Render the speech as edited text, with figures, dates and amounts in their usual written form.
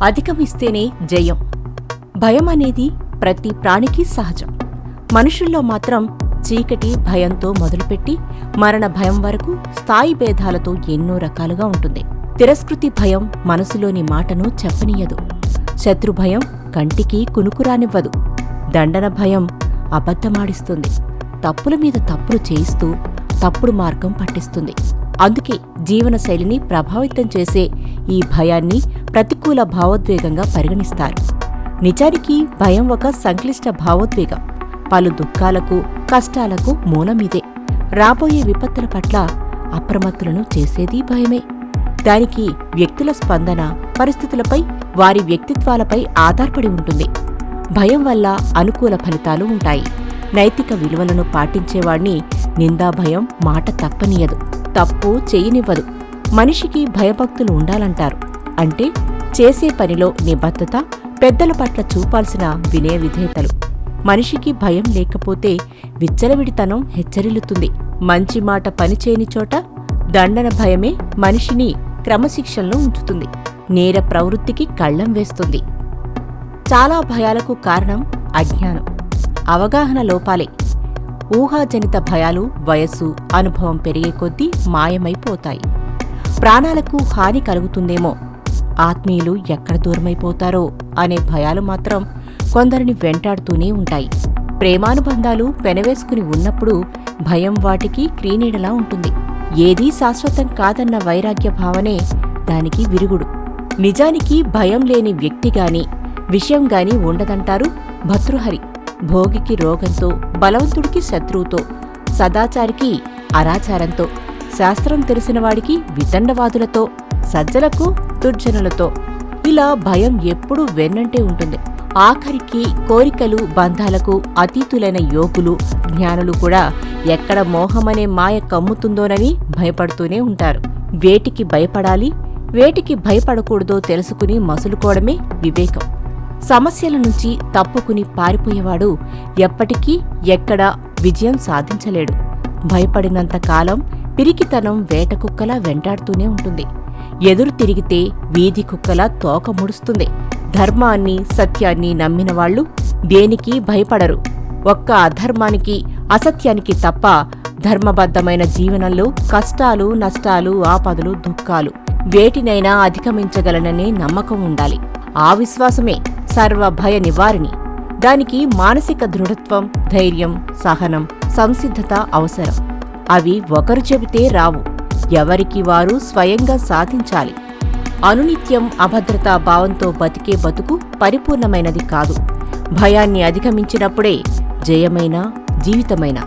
అధిగమిస్తేనే జయం. భయం అనేది ప్రతి ప్రాణికి సహజం. మనుషుల్లో మాత్రం చీకటి భయంతో మొదలుపెట్టి మరణ భయం వరకు స్థాయి భేదాలతో ఎన్నో రకాలుగా ఉంటుంది. తిరస్కృతి భయం మనసులోని మాటను చెప్పనీయదు. శత్రు భయం కంటికి కునుకురానివ్వదు. దండన భయం అబద్ధమాడిస్తుంది. తప్పుల మీద తప్పులు చేయిస్తూ తప్పుడు మార్గం పట్టిస్తుంది. అందుకే జీవనశైలిని ప్రభావితం చేసే ఈ భయాన్ని ప్రతికూల భావోద్వేగంగా పరిగణిస్తారు. నిజానికి భయం ఒక సంక్లిష్ట భావోద్వేగం. పలు దుఃఖాలకు, కష్టాలకు మూలమిదే. రాబోయే విపత్తుల పట్ల అప్రమత్తులను చేసేది భయమే. దానికి వ్యక్తుల స్పందన పరిస్థితులపై, వారి వ్యక్తిత్వాలపై ఆధారపడి ఉంటుంది. భయం వల్ల అనుకూల ఫలితాలు ఉంటాయి. నైతిక విలువలను పాటించేవాణ్ణి నిందాభయం మాట తప్పనీయదు, తప్పు చేయనివ్వదు. మనిషికి భయభక్తులు ఉండాలంటారు. అంటే చేసే పనిలో నిబద్ధత, పెద్దల పట్ల చూపాల్సిన వినయ విధేయతలు. మనిషికి భయం లేకపోతే విచ్చలవిడితనం హెచ్చరిల్లుతుంది. మంచి మాట పనిచేయని చోట దండన భయమే మనిషిని క్రమశిక్షణలో ఉంచుతుంది. నేర ప్రవృత్తికి కళ్లం వేస్తుంది. చాలా భయాలకు కారణం అజ్ఞానం, అవగాహన లోపాలే. ఊహాజనిత భయాలు వయస్సు, అనుభవం పెరిగే కొద్దీ మాయమైపోతాయి. ప్రాణాలకు హాని కలుగుతుందేమో, ఆత్మీయులు ఎక్కడ దూరమైపోతారో అనే భయాలు మాత్రం కొందరిని వెంటాడుతూనే ఉంటాయి. ప్రేమానుబంధాలు పెనవేసుకుని ఉన్నప్పుడు భయం వాటికి క్రీనీడలా ఉంటుంది. ఏదీ శాశ్వతం కాదన్న వైరాగ్య భావనే దానికి విరుగుడు. నిజానికి భయం లేని వ్యక్తిగాని, విషయంగాని ఉండదంటారు భర్తృహరి. భోగికి రోగంతో, బలవంతుడికి శత్రువుతో, సదాచారికి అరాచారంతో, శాస్త్రం తెలిసినవాడికి వితండవాదులతో, సజ్జలకు దుర్జనులతో, ఇలా భయం ఎప్పుడూ వెన్నంటే ఉంటుంది. ఆఖరికి కోరికలు, బంధాలకు అతీతులైన యోగులు, జ్ఞానులు కూడా ఎక్కడ మోహమనే మాయ కమ్ముతుందోనని భయపడుతూనే ఉంటారు. వేటికి భయపడాలి, వేటికి భయపడకూడదో తెలుసుకుని మసులుకోవడమే వివేకం. సమస్యల నుంచి తప్పుకుని పారిపోయేవాడు ఎప్పటికీ ఎక్కడా విజయం సాధించలేడు. భయపడినంతకాలం పిరికితనం వేటకుక్కలా వెంటాడుతూనే ఉంటుంది. ఎదురు తిరిగితే వీధి కుక్కలా తోక ముడుస్తుంది. ధర్మాన్ని, సత్యాన్ని నమ్మినవాళ్లు దేనికి భయపడరు. ఒక్క అధర్మానికి, అసత్యానికి తప్ప ధర్మబద్ధమైన జీవనంలో కష్టాలు, నష్టాలు, ఆపదలు, దుఃఖాలు వేటినైనా అధిగమించగలననే నమ్మకం ఉండాలి. ఆ విశ్వాసమే సర్వభయ నివారిణి. దానికి మానసిక దృఢత్వం, ధైర్యం, సహనం, సంసిద్ధత అవసరం. అవి ఒకరు చెబితే రావు. ఎవరికి వారు స్వయంగా సాధించాలి. అనునిత్యం అభద్రతా భావంతో బతికే బతుకు పరిపూర్ణమైనది కాదు. భయాన్ని అధిగమించినప్పుడే జయమైన జీవితమైనా.